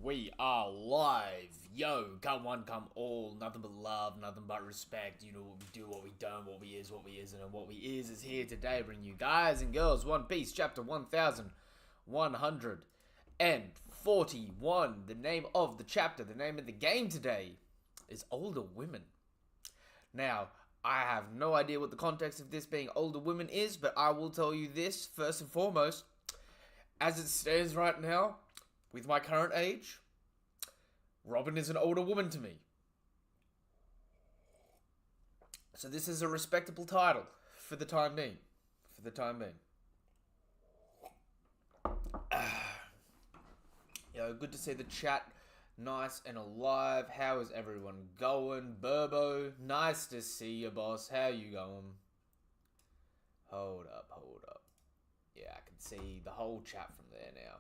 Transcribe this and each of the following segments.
We are live. Yo, come one, come all. Nothing but love, nothing but respect. You know what we do, what we don't, what we is, what we isn't, and what we is here today. Bring you guys and girls One Piece chapter 1141. The name of the chapter, the name of the game today is Older Women. Now, I have no idea what the context of this being older women is, but I will tell you this first and foremost. As it stands right now, with my current age, Robin is an older woman to me. So this is a respectable title for the time being. Good to see the chat. Nice and alive. How is everyone going? Burbo, nice to see you, boss. How you going? Hold up. Yeah, I can see the whole chat from there now.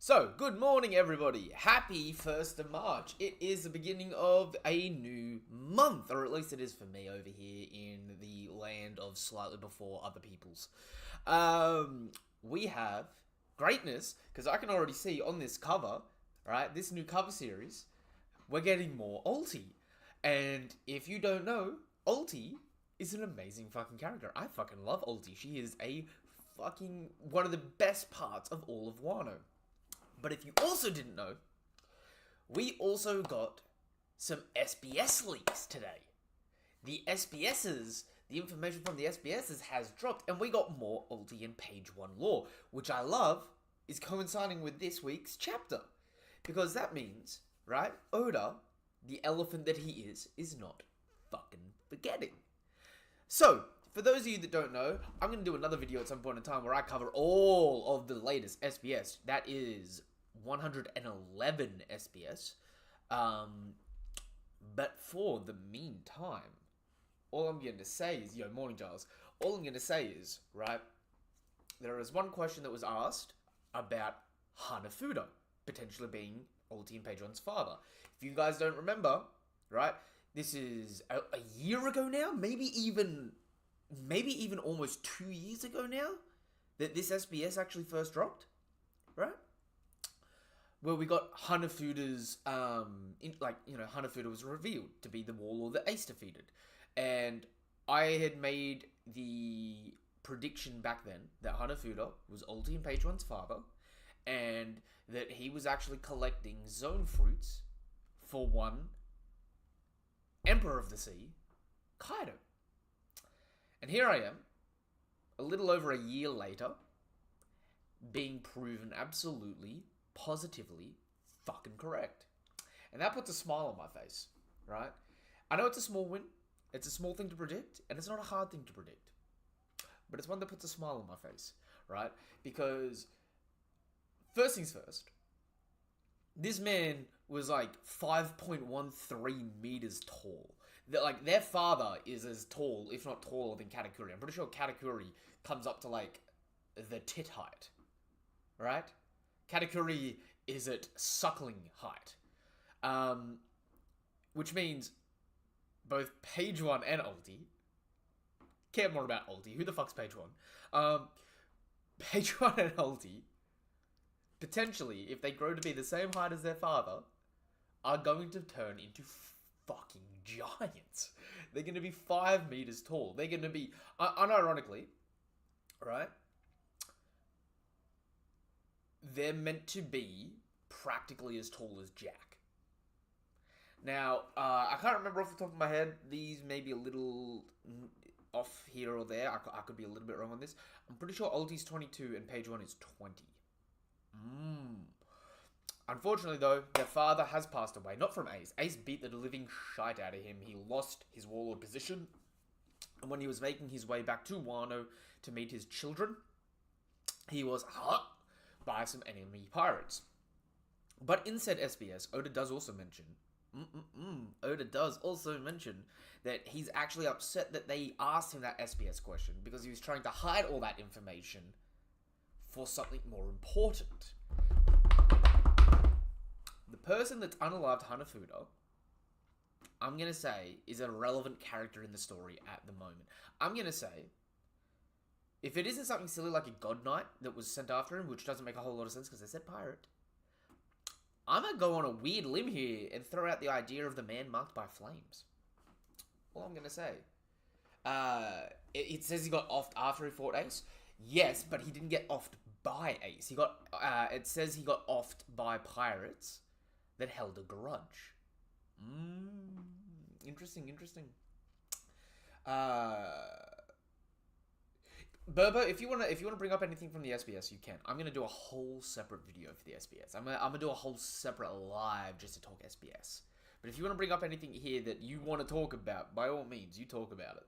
So, good morning, everybody. Happy 1st of March. It is the beginning of a new month, or at least it is for me over here in the land of slightly before other peoples. We have greatness, because I can already see on this cover, right, this new cover series, we're getting more Ulti. And if you don't know, Ulti is an amazing fucking character. I fucking love Ulti. She is a fucking one of the best parts of all of Wano. But if you also didn't know, we also got some SBS leaks today. The information from the SBSs has dropped, and we got more Ulti and Page 1 lore, which I love is coinciding with this week's chapter. Because that means, right, Oda, the elephant that he is not fucking forgetting. So, for those of you that don't know, I'm going to do another video at some point in time where I cover all of the latest SBS. That is 111 SBS. But for the meantime, all I'm going to say is, morning, Giles. All I'm going to say is, right, there is one question that was asked about Hanafuda potentially being Ulti and Page 1's father. If you guys don't remember, right, this is a year ago now, maybe even almost 2 years ago now, that this SBS actually first dropped, right? Where we got Hanafuda's, Hanafuda was revealed to be the warlord that Ace defeated. And I had made the prediction back then that Hanafuda was Ulti and Page 1's father, and that he was actually collecting zone fruits for one Emperor of the Sea, Kaido. And here I am, a little over a year later, being proven absolutely, positively, fucking correct. And that puts a smile on my face, right? I know it's a small win, it's a small thing to predict, and it's not a hard thing to predict. But it's one that puts a smile on my face, right? Because, first things first, this man was like 5.13 meters tall. Their father is as tall, if not taller, than Katakuri. I'm pretty sure Katakuri comes up to like the tit height, right? Katakuri is at suckling height, which means both Page 1 and Ulti care more about Ulti. Who the fuck's Page 1? Page 1 and Ulti, potentially, if they grow to be the same height as their father, are going to turn into fucking giants. They're going to be 5 meters tall. They're going to be, unironically, right? They're meant to be practically as tall as Jack. Now, I can't remember off the top of my head. These may be a little off here or there. I could be a little bit wrong on this. I'm pretty sure Ulti's 22 and Page 1 is 20. Unfortunately, though, their father has passed away. Not from Ace. Ace beat the living shite out of him. He lost his warlord position. And when he was making his way back to Wano to meet his children, he was hurt by some enemy pirates. But in said SBS, Oda does also mention that he's actually upset that they asked him that SBS question because he was trying to hide all that information for something more important. The person that's unalived Hanafuda, I'm going to say, is a relevant character in the story at the moment. I'm going to say, if it isn't something silly like a God Knight that was sent after him, which doesn't make a whole lot of sense because they said pirate, I'm gonna go on a weird limb here and throw out the idea of the man marked by flames. All I'm gonna say. It says he got offed after he fought Ace. Yes, but he didn't get offed by Ace. He got. It says he got offed by pirates that held a grudge. Interesting. Burbo, if you wanna bring up anything from the SBS, you can. I'm gonna do a whole separate video for the SBS. I'm gonna do a whole separate live just to talk SBS. But if you wanna bring up anything here that you want to talk about, by all means, you talk about it.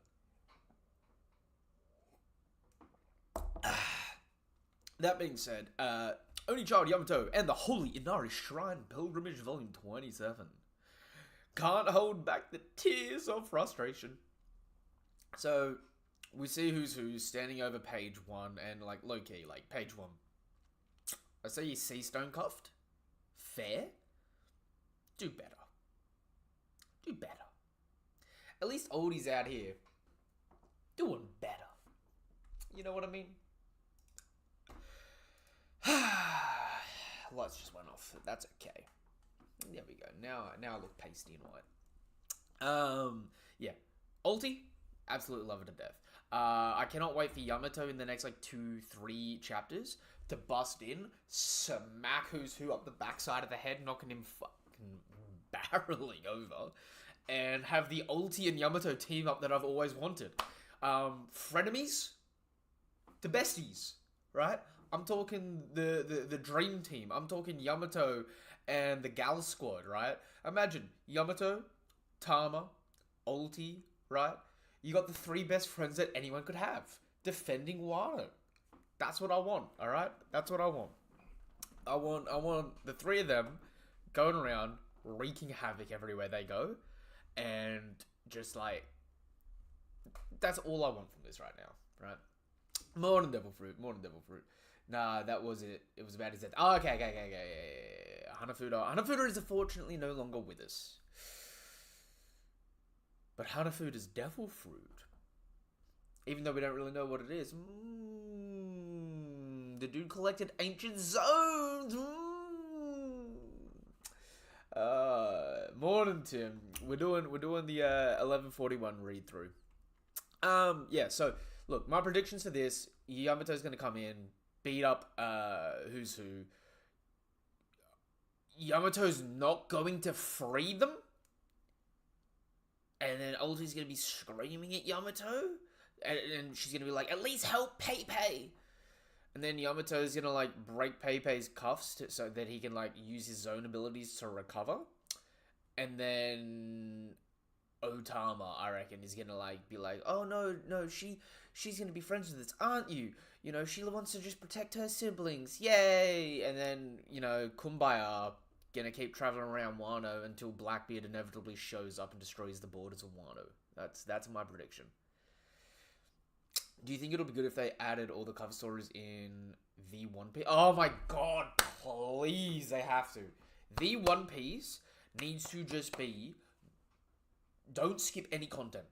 That being said, Only Child Yamato and the Holy Inari Shrine Pilgrimage Volume 27. Can't hold back the tears of frustration. So, we see who's who standing over page 1 and, like, low-key, like, page 1. I say you see Stone Cuffed. Fair. Do better. Do better. At least Oldie's out here doing better. You know what I mean? Lights just went off. That's okay. There we go. Now I look pasty and white. Yeah. Ulti, absolutely love it to death. I cannot wait for Yamato in the next, like, 2-3 chapters to bust in, smack who's who up the backside of the head, knocking him fucking barreling over, and have the Ulti and Yamato team up that I've always wanted. Frenemies to besties, right? I'm talking the dream team. I'm talking Yamato and the Gal Squad, right? Imagine Yamato, Tama, Ulti, right? You got the 3 best friends that anyone could have defending Wano. That's what I want, all right? That's what I want. I want the 3 of them going around wreaking havoc everywhere they go, and just, like, that's all I want from this right now, right? More than Devil Fruit. Nah, that was it. It was about his death. Oh, okay. Hanafuda is unfortunately no longer with us. But Hanafuda's Devil Fruit, even though we don't really know what it is, the dude collected ancient zones. Morning, Tim. We're doing the 1141 read through. Yeah. So look, my predictions for this: Yamato's going to come in, beat up who's who. Yamato's not going to free them. And then Ulti's going to be screaming at Yamato. And she's going to be like, at least help Pei-Pei. And then Yamato's going to, like, break Pei-Pei's cuffs so that he can, like, use his own abilities to recover. And then Otama, I reckon, is going to, like, be like, oh, no, she's going to be friends with us, aren't you? You know, Sheila wants to just protect her siblings. Yay! And then, you know, Kumbaya gonna keep traveling around Wano until Blackbeard inevitably shows up and destroys the borders of Wano. That's my prediction. Do you think it'll be good if they added all the cover stories in the One Piece? Oh my god, please, they have to. The One Piece needs to just be, don't skip any content.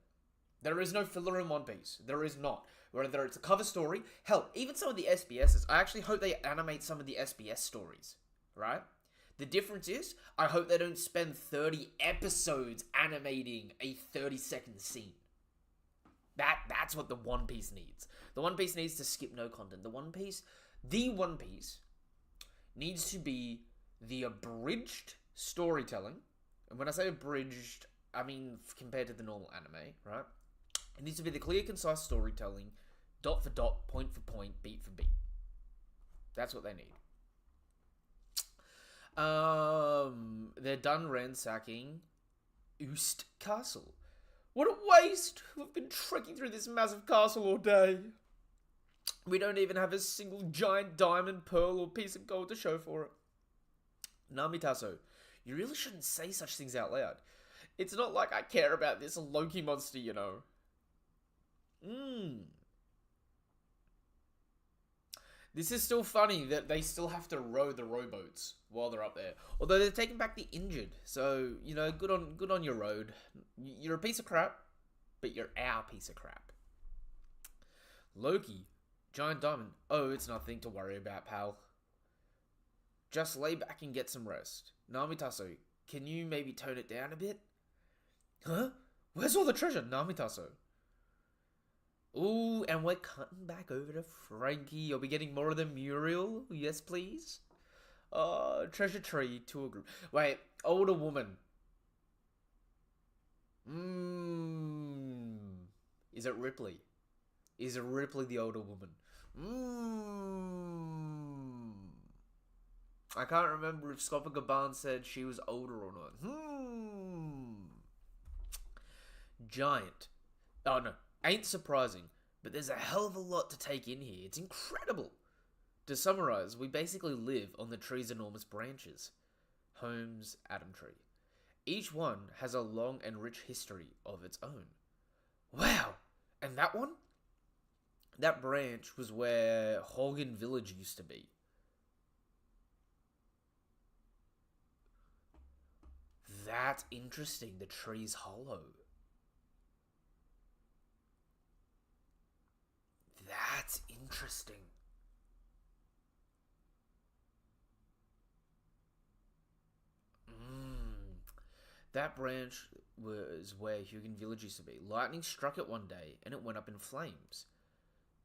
There is no filler in One Piece. There is not. Whether it's a cover story, hell, even some of the SBSs. I actually hope they animate some of the SBS stories, right? The difference is, I hope they don't spend 30 episodes animating a 30-second scene. That's what the One Piece needs. The One Piece needs to skip no content. The One Piece needs to be the abridged storytelling. And when I say abridged, I mean compared to the normal anime, right? It needs to be the clear, concise storytelling, dot for dot, point for point, beat for beat. That's what they need. They're done ransacking Oost Castle. What a waste! We've been trekking through this massive castle all day. We don't even have a single giant diamond, pearl, or piece of gold to show for it. Namitaso, you really shouldn't say such things out loud. It's not like I care about this Loki monster, you know. This is still funny that they still have to row the rowboats while they're up there. Although they're taking back the injured. So, you know, good on your road. You're a piece of crap, but you're our piece of crap. Loki, giant diamond. Oh, it's nothing to worry about, pal. Just lay back and get some rest. Namitaso, can you maybe tone it down a bit? Huh? Where's all the treasure, Namitaso? Ooh, and we're cutting back over to Frankie. Are we getting more of the Muriel? Yes, please. Treasure tree to a group. Wait, older woman. Is it Ripley? Is it Ripley the older woman? I can't remember if Scott Gaban said she was older or not. Giant. Oh no, ain't surprising, but there's a hell of a lot to take in here. It's incredible. To summarize, we basically live on the tree's enormous branches. Holmes Adam Tree. Each one has a long and rich history of its own. Wow! And that one? That branch was where Hogan Village used to be. That's interesting. The tree's hollow. That's interesting. That branch was where Hugan Village used to be. Lightning struck it one day and it went up in flames.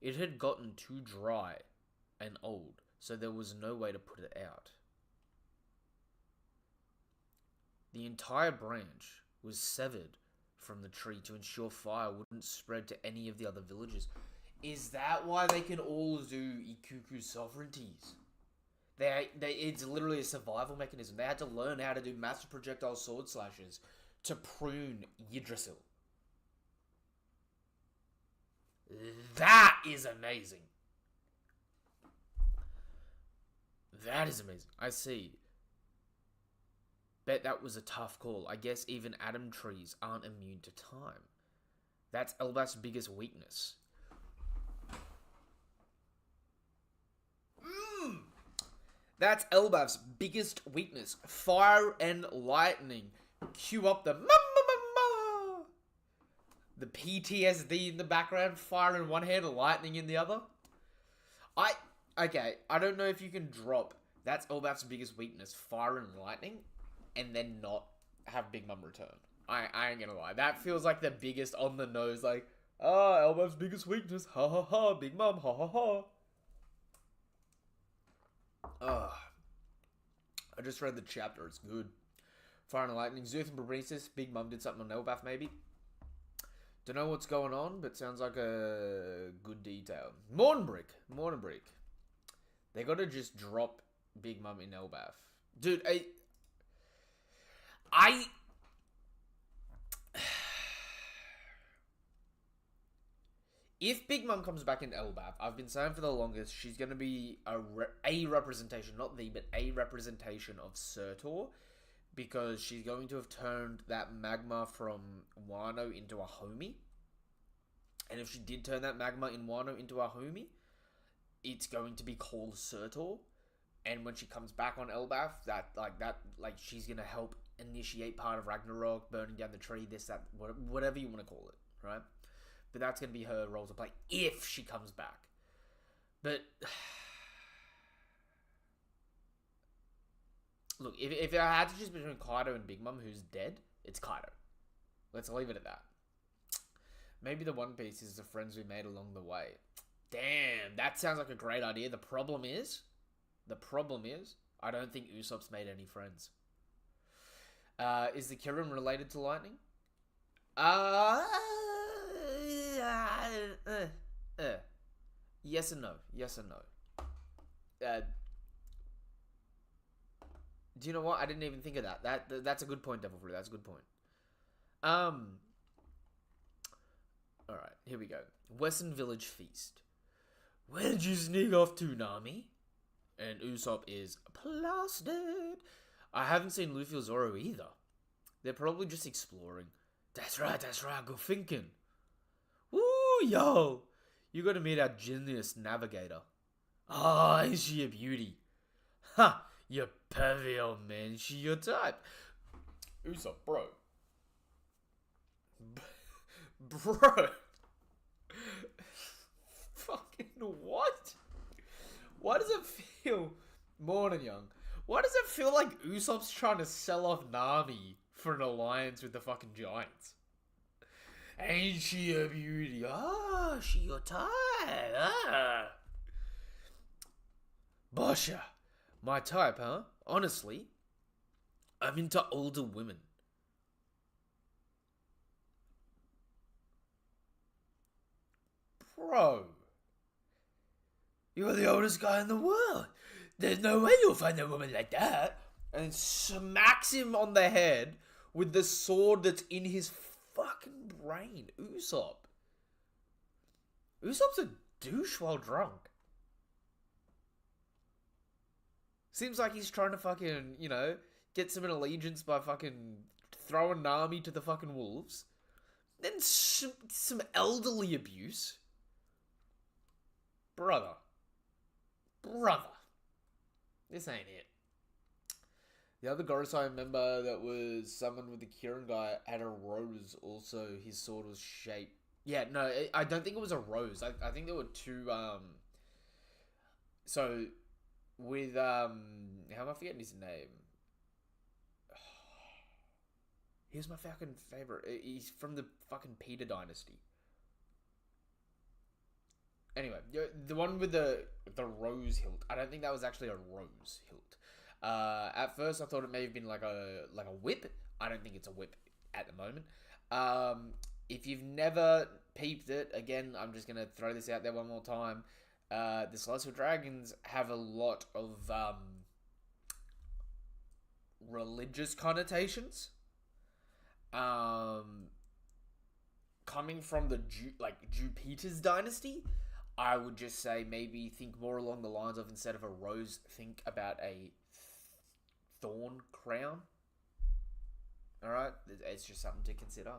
It had gotten too dry and old, so there was no way to put it out. The entire branch was severed from the tree to ensure fire wouldn't spread to any of the other villages. Is that why they can all do Ikuku sovereignties? It's literally a survival mechanism. They had to learn how to do master projectile sword slashes to prune Yggdrasil. That is amazing. That is amazing. I see. Bet that was a tough call. I guess even Adam trees aren't immune to time. That's Elbaf's biggest weakness. That's Elbaf's biggest weakness. Fire and lightning. Cue up the the PTSD in the background. Fire in one hand, lightning in the other. I don't know if you can drop that's Elbaf's biggest weakness, fire and lightning, and then not have Big Mom return. I ain't gonna lie. That feels like the biggest on the nose, like, Elbaf's biggest weakness. Ha ha ha, Big Mom, ha ha ha. I just read the chapter. It's good. Fire and Lightning. Zuth and Babrisis. Big Mum did something on Elbaf, maybe. Don't know what's going on, but sounds like a good detail. Mornbrick. They gotta just drop Big Mum in Elbaf. Dude, if Big Mum comes back in Elbaf, I've been saying for the longest, she's going to be a representation, not the, but a representation of Surtur, because she's going to have turned that magma from Wano into a homie. And if she did turn that magma in Wano into a homie, it's going to be called Surtur. And when she comes back on Elbaf, she's going to help initiate part of Ragnarok, burning down the tree, this, that, whatever you want to call it, right? But that's going to be her role to play if she comes back. But look, if I had to choose between Kaido and Big Mom, who's dead, it's Kaido. Let's leave it at that. Maybe the One Piece is the friends we made along the way. Damn, that sounds like a great idea. The problem is, I don't think Usopp's made any friends. Is the Kirin related to Lightning? Yes and no. Do you know what? I didn't even think of that. That's a good point, Devil Fruit. That's a good point. Alright, here we go. Western Village Feast. Where did you sneak off to, Nami? And Usopp is plastered. I haven't seen Luffy or Zoro either. They're probably just exploring. That's right, good thinking. Woo, yo! You gotta meet our genius navigator. Is she a beauty? Ha! You pervy old man, she your type. Usopp, bro. Bro. Fucking what? Why does it feel... Morning, young. Why does it feel like Usopp's trying to sell off Nami for an alliance with the fucking giants? Ain't she a beauty? Ah, she your type. Ah. Basha, my type, huh? Honestly, I'm into older women. Bro, you're the oldest guy in the world. There's no way you'll find a woman like that. And smacks him on the head with the sword that's in his fucking brain. Usopp. Usopp's a douche while drunk. Seems like he's trying to fucking, get some allegiance by fucking throwing Nami to the fucking wolves. Then some elderly abuse. Brother. This ain't it. The other Gorosei member that was summoned with the Kieran guy had a rose also. His sword was shaped. Yeah, no, I don't think it was a rose. I think there were two, So, with, how am I forgetting his name? He was my fucking favorite. He's from the fucking Peter dynasty. Anyway, the one with the rose hilt. I don't think that was actually a rose hilt. At first, I thought it may have been like a whip. I don't think it's a whip at the moment. If you've never peeped it, again, I'm just gonna throw this out there one more time. The Celestial Dragons have a lot of religious connotations. Coming from the Jupiter's dynasty, I would just say maybe think more along the lines of, instead of a rose, think about a thorn crown. Alright? It's just something to consider.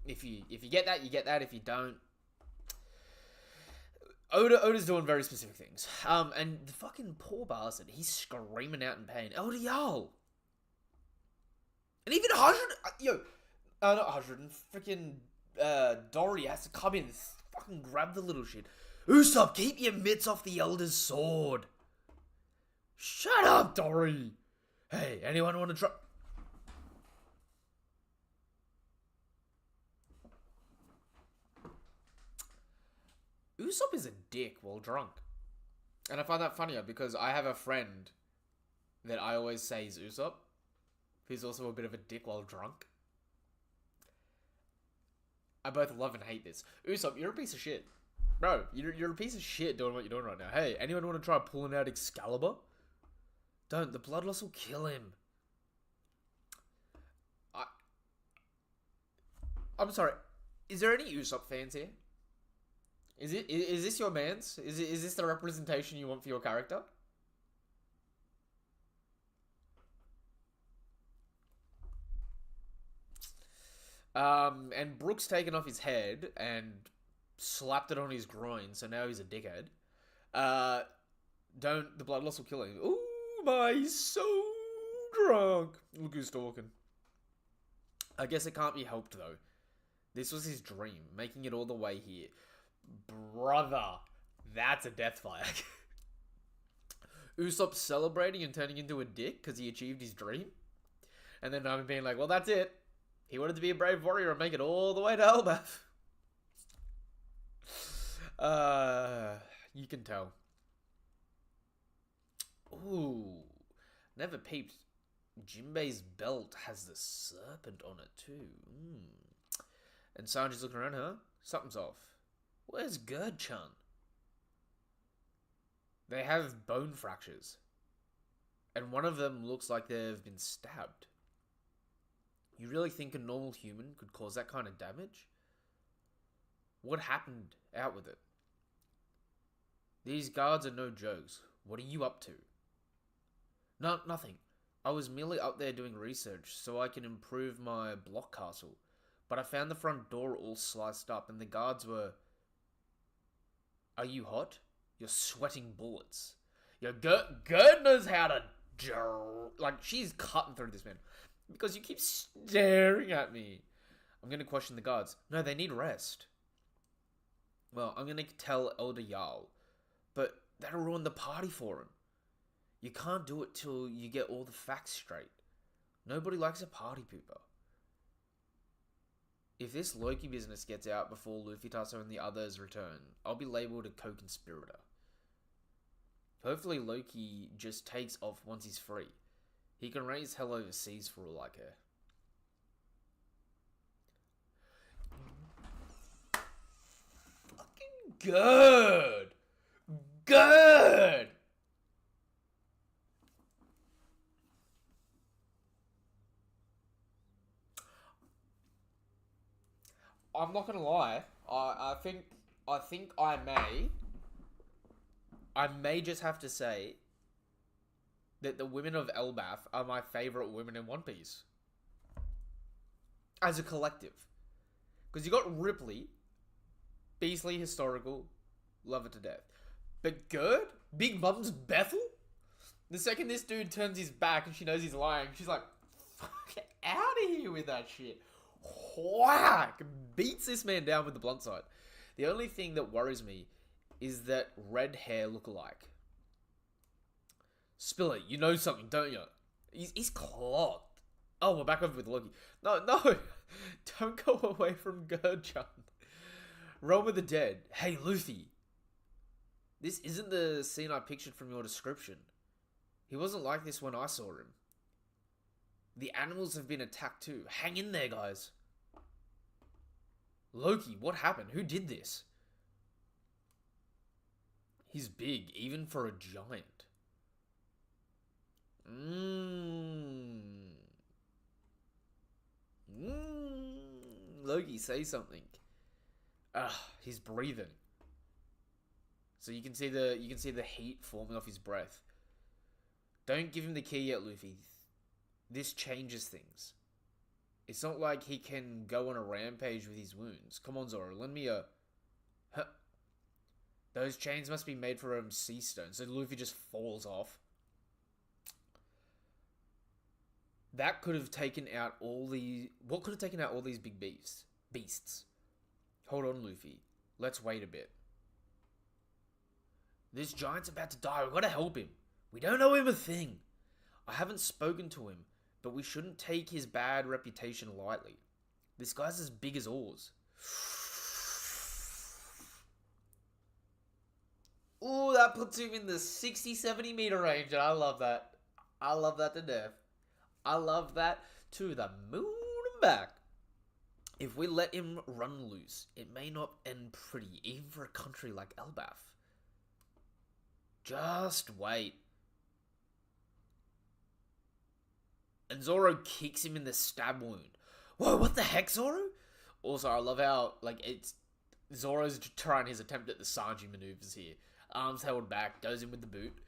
If you get that, you get that. If you don't, Oda's doing very specific things. And the fucking poor bastard, he's screaming out in pain. Oda Jarl! And even not Hydra, and freaking Dory has to come in and fucking grab the little shit. Usopp, keep your mitts off the Elder's sword. Shut up, Dory. Hey, anyone want to try? Usopp is a dick while drunk. And I find that funnier because I have a friend that I always say is Usopp, who's also a bit of a dick while drunk. I both love and hate this. Usopp, you're a piece of shit. Bro, you're a piece of shit doing what you're doing right now. Hey, anyone want to try pulling out Excalibur? Don't. The bloodlust will kill him. I'm sorry. Is there any Usopp fans here? Is this your man's? Is this the representation you want for your character? And Brooks taken off his head and slapped it on his groin, so now he's a dickhead. The bloodlust will kill him. Ooh, he's so drunk. Look who's talking. I guess it can't be helped, though. This was his dream, making it all the way here. Brother, that's a death flag. Usopp celebrating and turning into a dick because he achieved his dream. And then I'm being like, well, that's it. He wanted to be a brave warrior and make it all the way to Elbaf. You can tell. Ooh. Never peeped. Jinbei's belt has the serpent on it too. And Sanji's looking around, huh? Something's off. Where's Gerd-chan? They have bone fractures. And one of them looks like they've been stabbed. You really think a normal human could cause that kind of damage? What happened out with it? These guards are no jokes. What are you up to? No, nothing. I was merely up there doing research so I can improve my block castle. But I found the front door all sliced up and the guards were... Are you hot? You're sweating bullets. Yo, Gerd knows how to... she's cutting through this, man. Because you keep staring at me. I'm going to question the guards. No, they need rest. Well, I'm going to tell Elder Jarl. But that'll ruin the party for him. You can't do it till you get all the facts straight. Nobody likes a party pooper. If this Loki business gets out before Luffy, Tasso, and the others return, I'll be labeled a co-conspirator. Hopefully Loki just takes off once he's free. He can raise hell overseas for all I care. Fucking good! Good! I'm not gonna lie. I think I may just have to say that the women of Elbaf are my favorite women in One Piece as a collective. Because you got Ripley, Beastly, historical, love it to death. But Gerd, Big Bum's Bethel. The second this dude turns his back and she knows he's lying, she's like, "Fuck out of here with that shit." Whack! Beats this man down with the blunt side. The only thing that worries me is that red hair look-alike. Spiller, you know something, don't you? He's clogged. Oh, we're back over with Loki. No, don't go away from Gerd-chan. Realm of the Dead. Hey, Luffy. This isn't the scene I pictured from your description. He wasn't like this when I saw him. The animals have been attacked too. Hang in there, guys. Loki, what happened? Who did this? He's big, even for a giant. Loki, say something. He's breathing. So you can see the heat forming off his breath. Don't give him the key yet, Luffy. This changes things. It's not like he can go on a rampage with his wounds. Come on, Zoro, lend me a... Huh. Those chains must be made from sea stone, so Luffy just falls off. That could have taken out all the... What could have taken out all these big beasts? Hold on, Luffy. Let's wait a bit. This giant's about to die. We've got to help him. We don't know him a thing. I haven't spoken to him, but we shouldn't take his bad reputation lightly. This guy's as big as Oars. Ooh, that puts him in the 60-70 meter range, and I love that. I love that to death. I love that to the moon and back. If we let him run loose, it may not end pretty, even for a country like Elbaf. Just wait. And Zoro kicks him in the stab wound. Whoa, what the heck, Zoro? Also, I love how, it's... Zoro's trying his attempt at the Sanji maneuvers here. Arms held back, goes in with the boot.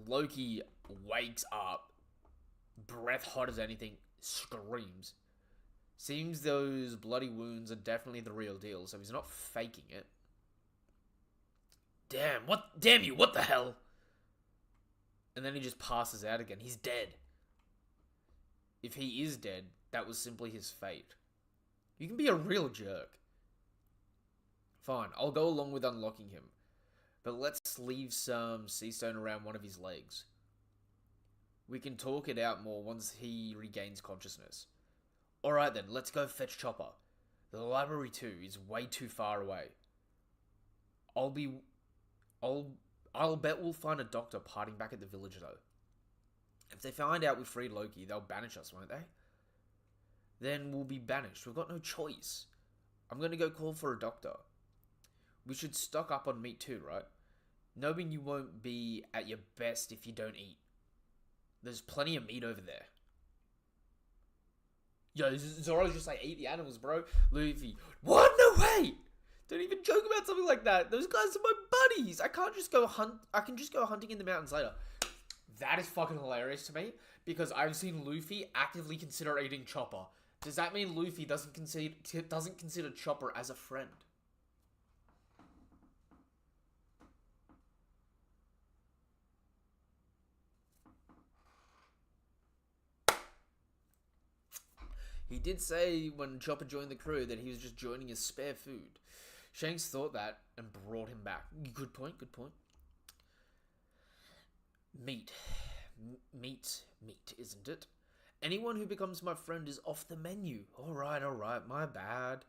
Loki wakes up, breath hot as anything, screams. Seems those bloody wounds are definitely the real deal, so he's not faking it. Damn you, what the hell? And then he just passes out again. He's dead. If he is dead, that was simply his fate. You can be a real jerk. Fine, I'll go along with unlocking him. But let's leave some sea stone around one of his legs. We can talk it out more once he regains consciousness. Alright then, let's go fetch Chopper. The library too is way too far away. I'll bet we'll find a doctor partying back at the village though. If they find out we freed Loki, they'll banish us, won't they? Then we'll be banished. We've got no choice. I'm gonna go call for a doctor. We should stock up on meat too, right? Knowing you won't be at your best if you don't eat. There's plenty of meat over there. Yo, Zoro's just like, eat the animals, bro. Luffy, what? No way! Don't even joke about something like that. Those guys are my buddies. I can just go hunting in the mountains later. That is fucking hilarious to me, because I've seen Luffy actively consider eating Chopper. Does that mean Luffy doesn't consider Chopper as a friend? He did say when Chopper joined the crew that he was just joining as spare food. Shanks thought that and brought him back. Good point, good point. Meat. Meat, isn't it? Anyone who becomes my friend is off the menu. Alright, my bad.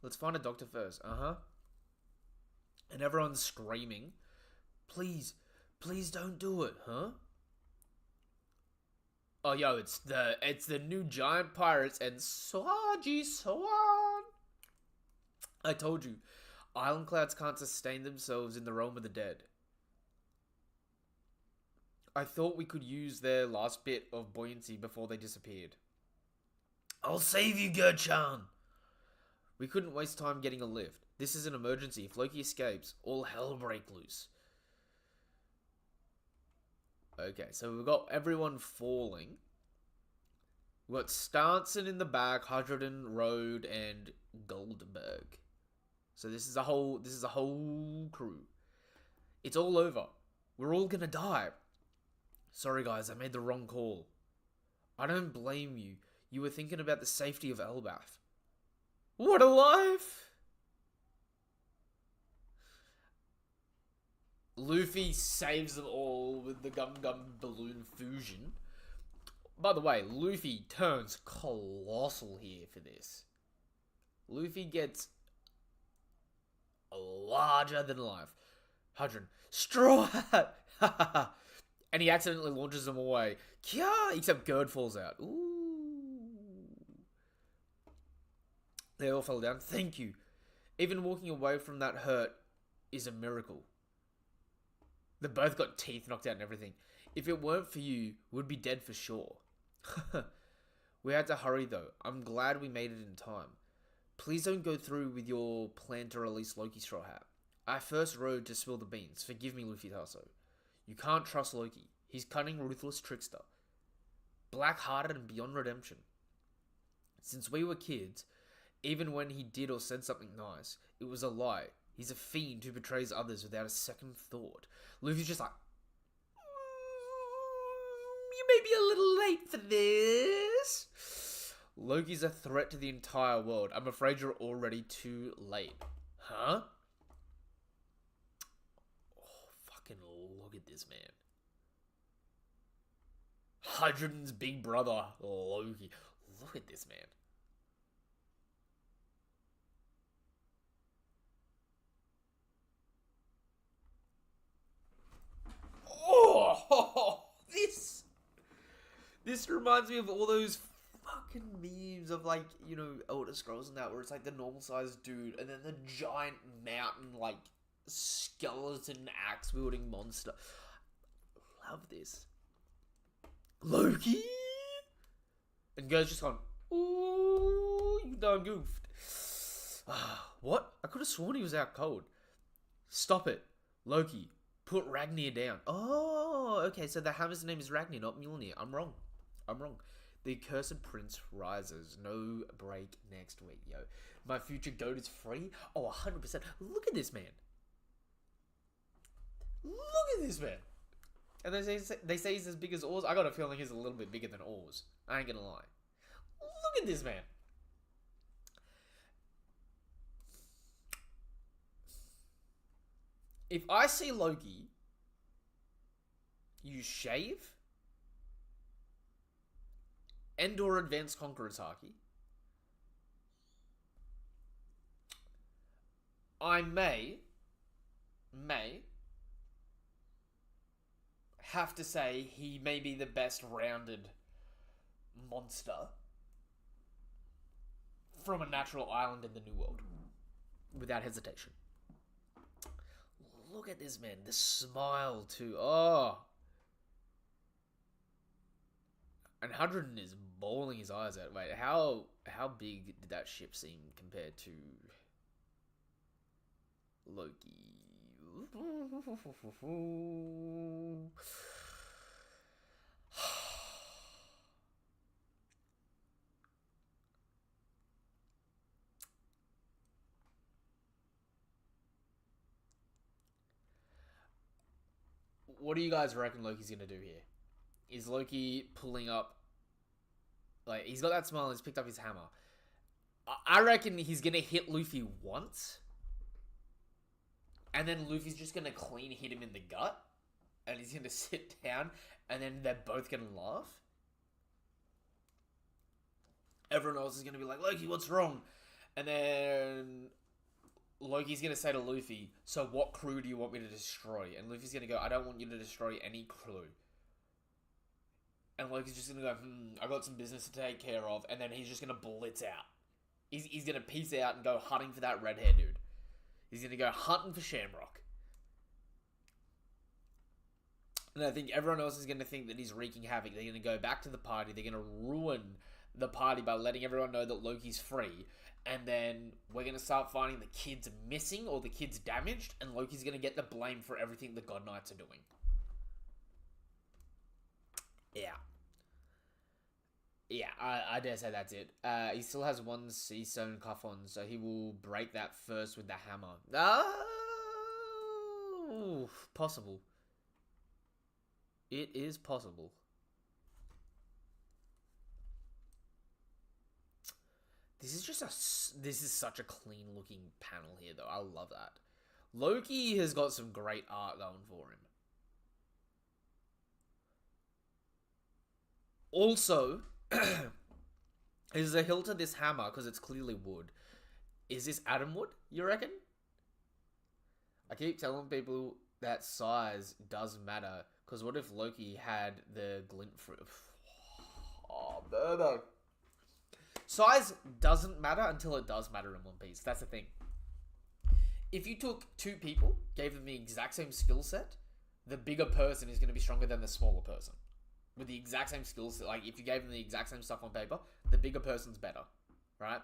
Let's find a doctor first. And everyone's screaming. Please don't do it, huh? Oh, yo, it's the new giant pirates and Swaji Swan. I told you, island clouds can't sustain themselves in the realm of the dead. I thought we could use their last bit of buoyancy before they disappeared. I'll save you, Gerchan! We couldn't waste time getting a lift. This is an emergency. If Loki escapes, all hell break loose. Okay, so we've got everyone falling. We've got Stanson in the back, Hydroden, Rode, and Goldberg. So this is a whole crew. It's all over. We're all gonna die. Sorry guys, I made the wrong call. I don't blame you. You were thinking about the safety of Elbaf. What a life! Luffy saves them all with the Gum Gum Balloon Fusion. By the way, Luffy turns colossal here for this. Luffy gets larger than life. Hydron, Straw Hat! And he accidentally launches them away. Kya! Except Gerd falls out. Ooh. They all fell down. Thank you. Even walking away from that hurt is a miracle. They both got teeth knocked out and everything. If it weren't for you, we'd be dead for sure. We had to hurry though. I'm glad we made it in time. Please don't go through with your plan to release Loki Straw Hat. I first rode to spill the beans. Forgive me, Luffy Tasso. You can't trust Loki. He's cunning, ruthless trickster. Black-hearted and beyond redemption. Since we were kids, even when he did or said something nice, it was a lie. He's a fiend who betrays others without a second thought. Luffy's just like, you may be a little late for this. Loki's a threat to the entire world. I'm afraid you're already too late. Huh? Oh, fucking look at this man. Hydrogen's big brother, Loki. Look at this man. Oh, this reminds me of all those fucking memes of, like, you know, Elder Scrolls and that, where it's like the normal sized dude and then the giant mountain, like, skeleton axe wielding monster. Love this. Loki! And Ger's just gone, ooh, you done goofed. What? I could have sworn he was out cold. Stop it. Loki, put Ragnir down. Oh, okay, so the hammer's name is Ragnir, not Mjolnir. I'm wrong. The accursed prince rises. No break next week, yo. My future goat is free? Oh, 100%. Look at this man. And they say he's as big as Oars. I got a feeling he's a little bit bigger than Oars. I ain't gonna lie. Look at this man. If I see Loki use Shave and or Advanced Conqueror's Haki, I may have to say he may be the best rounded monster from a natural island in the New World. Without hesitation. Look at this man. The smile too. Oh. And Hydrogen is bawling his eyes out. Wait, how big did that ship seem compared to Loki? What do you guys reckon Loki's gonna do here? Is Loki pulling up? Like, he's got that smile and he's picked up his hammer. I reckon he's gonna hit Luffy once. And then Luffy's just gonna clean hit him in the gut. and he's gonna sit down, and then they're both gonna laugh. Everyone else is gonna be like, Loki, what's wrong? And then Loki's gonna say to Luffy, so what crew do you want me to destroy? And Luffy's gonna go, I don't want you to destroy any crew. And Loki's just gonna go, I got some business to take care of, and then he's just gonna blitz out. He's gonna peace out and go hunting for that red hair dude. He's gonna go hunting for Shamrock. And I think everyone else is gonna think that he's wreaking havoc. They're gonna go back to the party, they're gonna ruin the party by letting everyone know that Loki's free. And then we're going to start finding the kids missing or the kids damaged. And Loki's going to get the blame for everything the God Knights are doing. Yeah. Yeah, I dare say that's it. He still has one sea stone cuff on, so he will break that first with the hammer. Oh, possible. It is possible. This is such a clean looking panel here though. I love that. Loki has got some great art going for him. Also, is the hilt of this hammer, because it's clearly wood, is this Adam wood, you reckon? I keep telling people that size does matter, because what if Loki had the glint fruit? Oh, no. Size doesn't matter until it does matter in One Piece. That's the thing. If you took two people, gave them the exact same skill set, the bigger person is going to be stronger than the smaller person. With the exact same skill set, like if you gave them the exact same stuff on paper, the bigger person's better, right?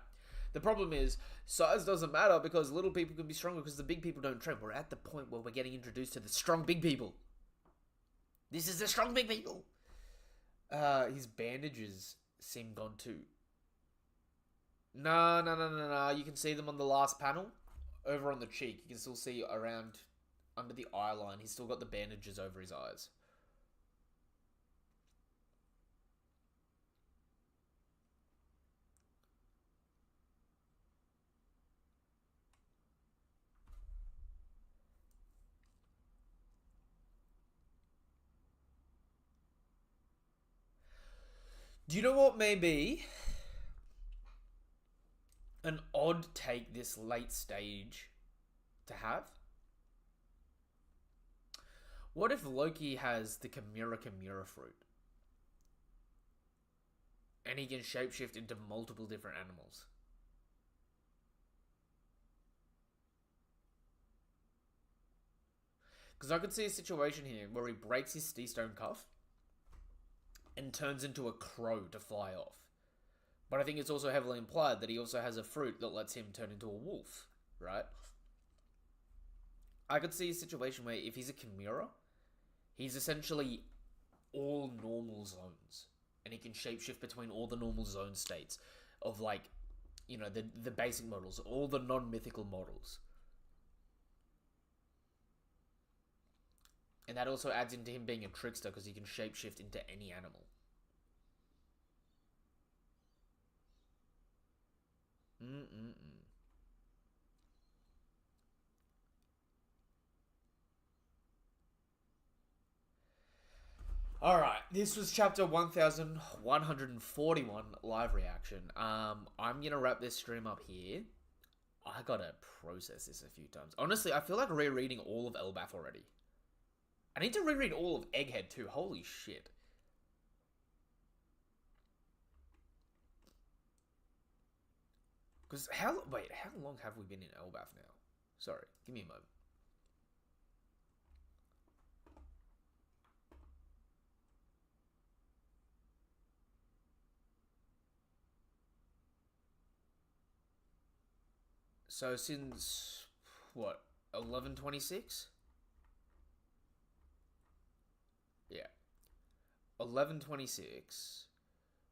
The problem is, size doesn't matter because little people can be stronger because the big people don't train. We're at the point where we're getting introduced to the strong big people. This is the strong big people. His bandages seem gone too. No. You can see them on the last panel. Over on the cheek. You can still see around under the eye line. He's still got the bandages over his eyes. Do you know what may be an odd take this late stage to have? What if Loki has the Chimera fruit? And he can shapeshift into multiple different animals. Because I could see a situation here where he breaks his stone cuff and turns into a crow to fly off. But I think it's also heavily implied that he also has a fruit that lets him turn into a wolf, right? I could see a situation where if he's a Chimera, he's essentially all normal zones. And he can shapeshift between all the normal zone states of, like, you know, the basic models, all the non-mythical models. And that also adds into him being a trickster because he can shapeshift into any animal. Alright, this was chapter 1141 live reaction. I'm gonna wrap this stream up here. I gotta process this a few times. Honestly, I feel like rereading all of Elbaf already. I need to reread all of Egghead too. Holy shit. Because how long have we been in Elbaf now? Sorry, give me a moment. So since, what, 1126? Yeah. 1126.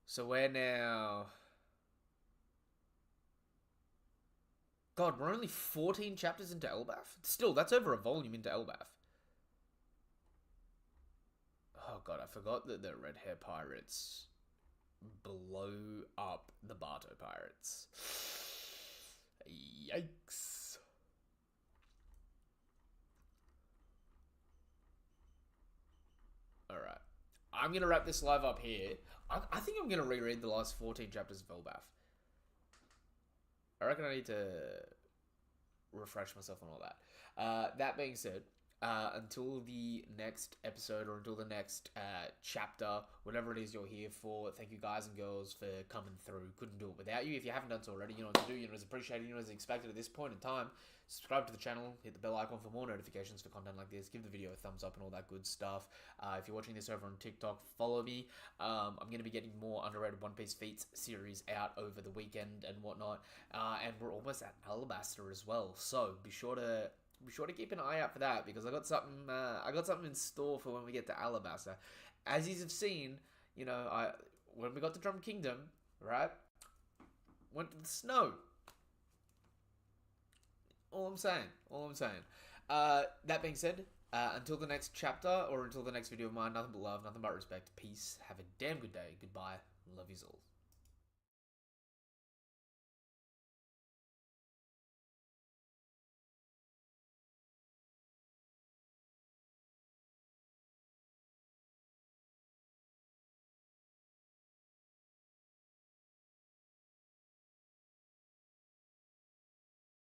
So we're now... God, we're only 14 chapters into Elbaf? Still, that's over a volume into Elbaf. Oh god, I forgot that the red hair pirates blow up the Bato pirates. Yikes. Alright. I'm going to wrap this live up here. I think I'm going to reread the last 14 chapters of Elbaf. I reckon I need to refresh myself on all that. That being said, until the next episode or until the next chapter, whatever it is you're here for, thank you guys and girls for coming through. Couldn't do it without you. If you haven't done so already, you know what to do. You know it's appreciated. You know it's expected at this point in time. Subscribe to the channel. Hit the bell icon for more notifications for content like this. Give the video a thumbs up and all that good stuff. If you're watching this over on TikTok, follow me. I'm going to be getting more underrated One Piece feats series out over the weekend and whatnot. And we're almost at Alabasta as well. So be sure to keep an eye out for that because I got something in store for when we get to Alabasta. As you have seen, you know, when we got to Drum Kingdom, right? Went to the snow. All I'm saying. That being said, until the next chapter or until the next video of mine, nothing but love, nothing but respect. Peace. Have a damn good day. Goodbye. Love yous all.